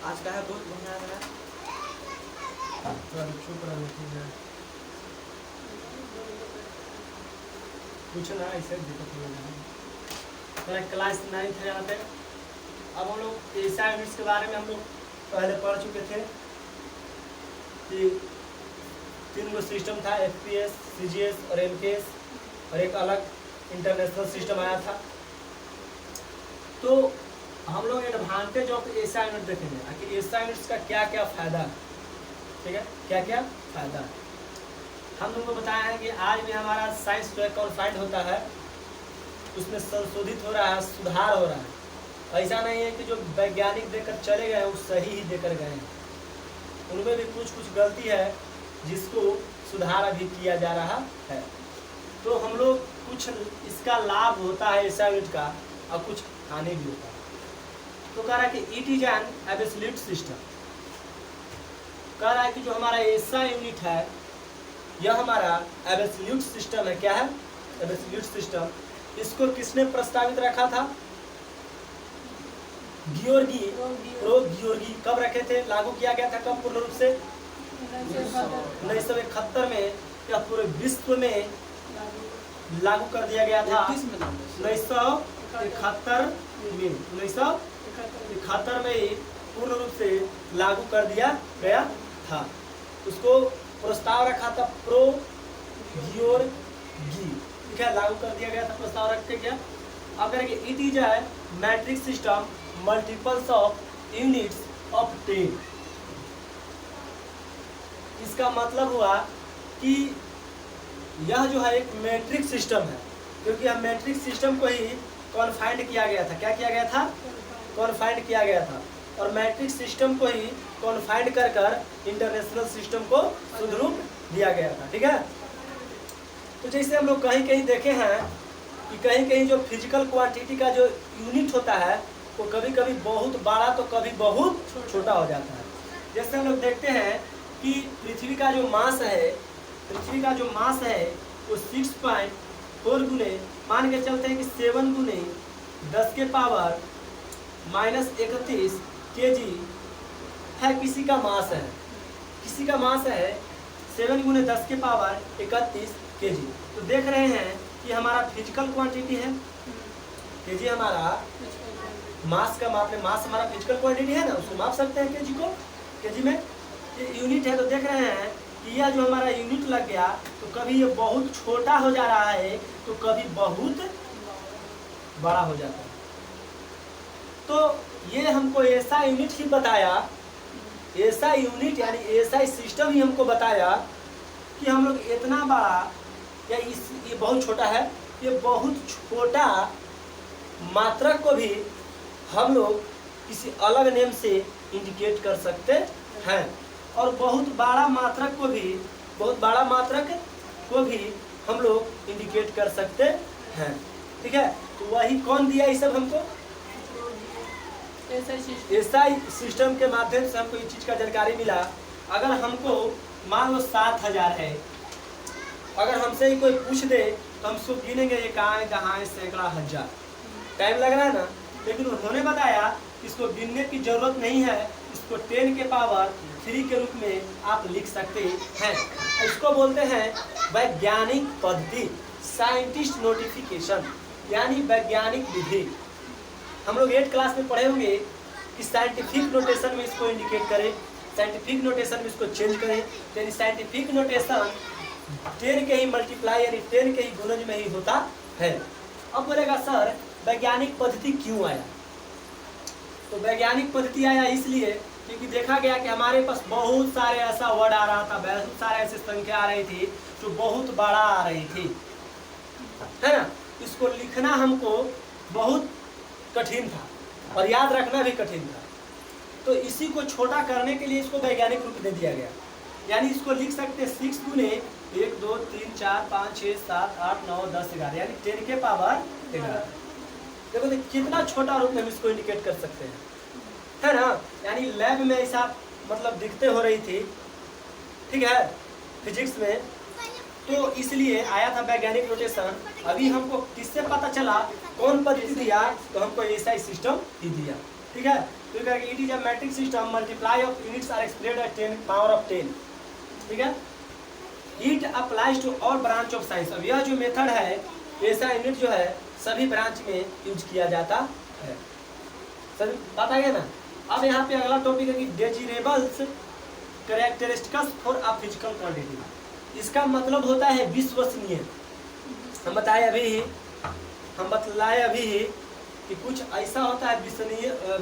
आज का है बहुत बढ़िया है। चुप रहना ठीक है, कुछ ना ऐसे दिक्कत हो जाएगा। मेरा क्लास 9 है यहाँ पे। अब हम लोग एशिया यूनिट्स के बारे में हम लोग पहले पढ़ चुके थे कि 3 गो सिस्टम था, FPS, CGS और MKS, और एक अलग इंटरनेशनल सिस्टम आया था। तो हम लोग एडवांटेज ऑफ एशिया यूनिट देखेंगे, आखिर एशिया यूनिट्स का क्या क्या फायदा है, ठीक है, क्या क्या फायदा है। हम लोगों को बताया है कि आज भी हमारा साइंस जो है कॉन्फाइंड होता है, उसमें संशोधित हो रहा है, सुधार हो रहा है। ऐसा नहीं है कि जो वैज्ञानिक देकर चले गए हैं वो सही ही देकर गए हैं, उनमें भी कुछ कुछ गलती है जिसको सुधार अभी किया जा रहा है। तो हम लोग कुछ इसका लाभ होता है एशिया यूनिट का और कुछ हानि भी होता है। तो कह रहा है कि it is an absolute system. कह रहा है कि जो हमारा एशिया यूनिट है यह हमारा एब्सोल्यूट सिस्टम है। क्या है? Absolute system. इसको किसने प्रस्तावित रखा था? गियोर्गी। कब रखे थे? लागू किया गया था कब पूर्ण रूप से? 1971 में। यह पूरे विश्व में लागू कर दिया गया था 1971 में। 1971 में ही पूर्ण रूप से लागू कर दिया गया था। उसको प्रस्ताव रखा था प्रो गियोर्गी, ठीक है, लागू कर दिया गया था प्रस्ताव रख के। क्या अब करेंगे? It is a metric system multiples of units of 10। इसका मतलब हुआ कि यह जो है एक मैट्रिक सिस्टम है, क्योंकि यह मैट्रिक सिस्टम को ही कॉन्फाइंड किया गया था। क्या किया गया था? कॉन्फाइंड किया गया था। और मैट्रिक सिस्टम को ही कॉन्फाइंड कर कर इंटरनेशनल सिस्टम को सुदरूप दिया गया था, ठीक है। तो जैसे हम लोग कहीं कहीं देखे हैं कि कहीं कहीं जो फिजिकल क्वांटिटी का जो यूनिट होता है वो कभी कभी बहुत बड़ा तो कभी बहुत छोटा हो जाता है। जैसे हम लोग देखते हैं कि पृथ्वी का जो मास है वो 6.4 गुने, मान के चलते हैं कि 7 गुने 10 के पावर -31 kg है। किसी का मास है 7 गुने 10 के पावर 31 kg। तो देख रहे हैं कि हमारा फिजिकल क्वांटिटी है, kg हमारा मास का माप है। मास हमारा फिजिकल क्वांटिटी है ना, उसको माप सकते हैं kg को। kg में ये यूनिट है। तो देख रहे हैं कि यह जो हमारा यूनिट लग गया तो कभी ये बहुत छोटा हो जा रहा है तो कभी बहुत बड़ा हो जाता है। तो ये हमको ऐसा यूनिट ही बताया, ऐसा यूनिट यानी ऐसा सिस्टम ही हमको बताया कि हम लोग इतना बड़ा या ये बहुत छोटा है, ये बहुत छोटा मात्रक को भी हम लोग किसी अलग नेम से इंडिकेट कर सकते हैं, और बहुत बड़ा मात्रक को भी हम लोग इंडिकेट कर सकते हैं, ठीक है। तो वही कौन दिया ये सब हमको? एसआई सिस्टम के माध्यम से हमको ये चीज का जानकारी मिला। अगर हमको मान लो 7000 है, अगर हमसे ही कोई पूछ दे तो हम उसको गिनेंगे, ये कहाँ है, जहाँ है, सैकड़ा, हजार, टाइम लग रहा है ना। लेकिन उन्होंने बताया इसको गिनने की जरूरत नहीं है, इसको 10 के पावर 3 के रूप में आप लिख सकते हैं। इसको बोलते हैं वैज्ञानिक पद्धति, साइंटिस्ट नोटिफिकेशन, यानी वैज्ञानिक विधि। हम लोग 8 क्लास में पढ़े होंगे कि साइंटिफिक नोटेशन में इसको इंडिकेट करें, साइंटिफिक नोटेशन में इसको चेंज करें। यानी साइंटिफिक नोटेशन 10 के ही मल्टीप्लाई यानी 10 के ही गुणज में ही होता है। अब बोलेगा सर वैज्ञानिक पद्धति क्यों आया? तो वैज्ञानिक पद्धति आया इसलिए क्योंकि देखा गया कि हमारे पास बहुत सारे ऐसा वर्ड आ रहा था, बहुत सारे ऐसी संख्या आ रही थी जो बहुत बड़ा आ रही थी, है ना। इसको लिखना हमको बहुत कठिन था और याद रखना भी कठिन था। तो इसी को छोटा करने के लिए इसको वैज्ञानिक रूप दे दिया गया। यानी इसको लिख सकते हैं 6 गुने 1 2 3 4 5 6 7 8 9 10 11, यानी 10 के पावर 11। देखो तो कितना छोटा रूप में हम इसको इंडिकेट कर सकते हैं, है ना। यानी लैब में ऐसा मतलब दिखते हो रही थी, ठीक है, फिजिक्स में। तो इसलिए आया था वैज्ञानिक नोटेशन। अभी हमको किससे पता चला, कौन पद्धति दिया? तो हमको ऐसा ही सिस्टम ही दिया। ठीक है। तो क्या it is a metric system multiply of units are expressed at 10 power of 10, ठीक है। It applies to all branch of science. अब यह जो मेथड है ऐसा यूनिट जो है सभी ब्रांच में यूज किया जाता है। सभी बात आ गया ना। अब यहाँ पे अगला टॉपिक है कि desirables characteristics for a physical quantity. इसका मतलब होता है विश्वसनीय। हम बतलाए अभी ही कि कुछ ऐसा होता है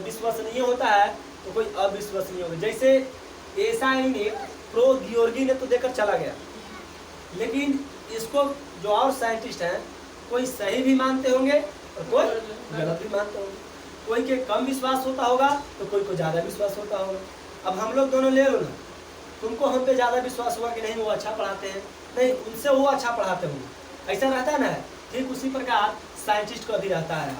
विश्वसनीय होता है तो कोई अविश्वसनीय होगा। जैसे ऐसा यूनिट प्रोगियोर्गी ने तो देकर चला गया, लेकिन इसको जो और साइंटिस्ट हैं कोई सही भी मानते होंगे और कोई गलत भी मानते होंगे। कोई के कम विश्वास होता होगा तो कोई को ज़्यादा विश्वास होता होगा। अब हम लोग दोनों ले लो ना, तुमको हम पे ज़्यादा विश्वास हुआ कि नहीं वो अच्छा पढ़ाते हैं, नहीं उनसे वो अच्छा पढ़ाते होंगे, ऐसा रहता है ना। ठीक उसी प्रकार साइंटिस्ट को भी रहता है,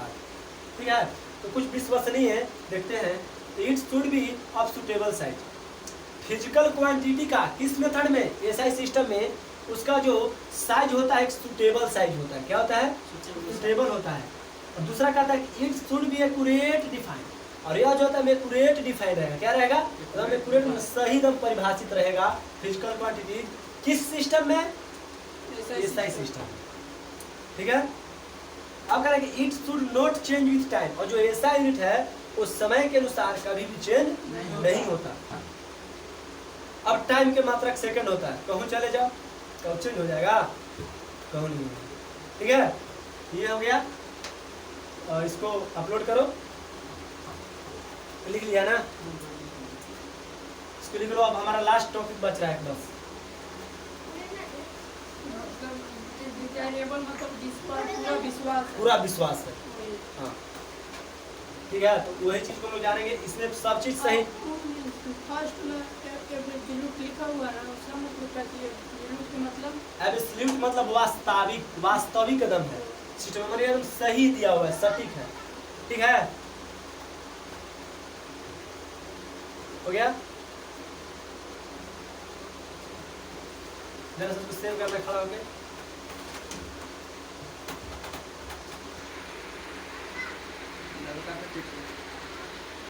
ठीक है। तो कुछ विश्वसनीय है, देखते हैं। It should be of suitable size. Physical quantity का किस मेथड में, एसआई सिस्टम में उसका जो साइज होता है एक सुटेबल साइज होता है। क्या होता है? सुटेबल होता है। और दूसरा कहता है कि it should be accurate define. और यह जो होता है एक्यूरेट डिफाइन रहेगा। क्या रहेगा? एकदम एक्यूरेट, सही एकदम परिभाषित रहेगा फिजिकल क्वांटिटी। किस सिस्टम में? एसआई सिस्टम, ठीक है। अब कह रहे हैं कि it should not change with time. और जो ऐसा यूनिट है उस समय के अनुसार कभी भी चेंज नहीं होता। अब टाइम के मात्रक सेकंड होता है, कहूँ चले जाओ कब चेंज हो जाएगा, कहूँ नहीं होगा, ठीक है। ये हो गया और इसको अपलोड करो, लिख लिया ना, इसको लिख लो। अब हमारा लास्ट टॉपिक बच रहा है बस। मतलब जिस पर पूरा विश्वास है, हाँ ठीक है। तो वही चीज को हम लोग जानेंगे। इसमें सब चीज सही। फर्स्ट में लिखा हुआ ना, उसका मतलब एब्सोल्यूट मतलब वास्तविक कदम है। सिस्टम एकदम सही दिया हुआ है, सटीक है, ठीक है। हो गया, जरा सबको सेव करना खड़ा होके। लड़का का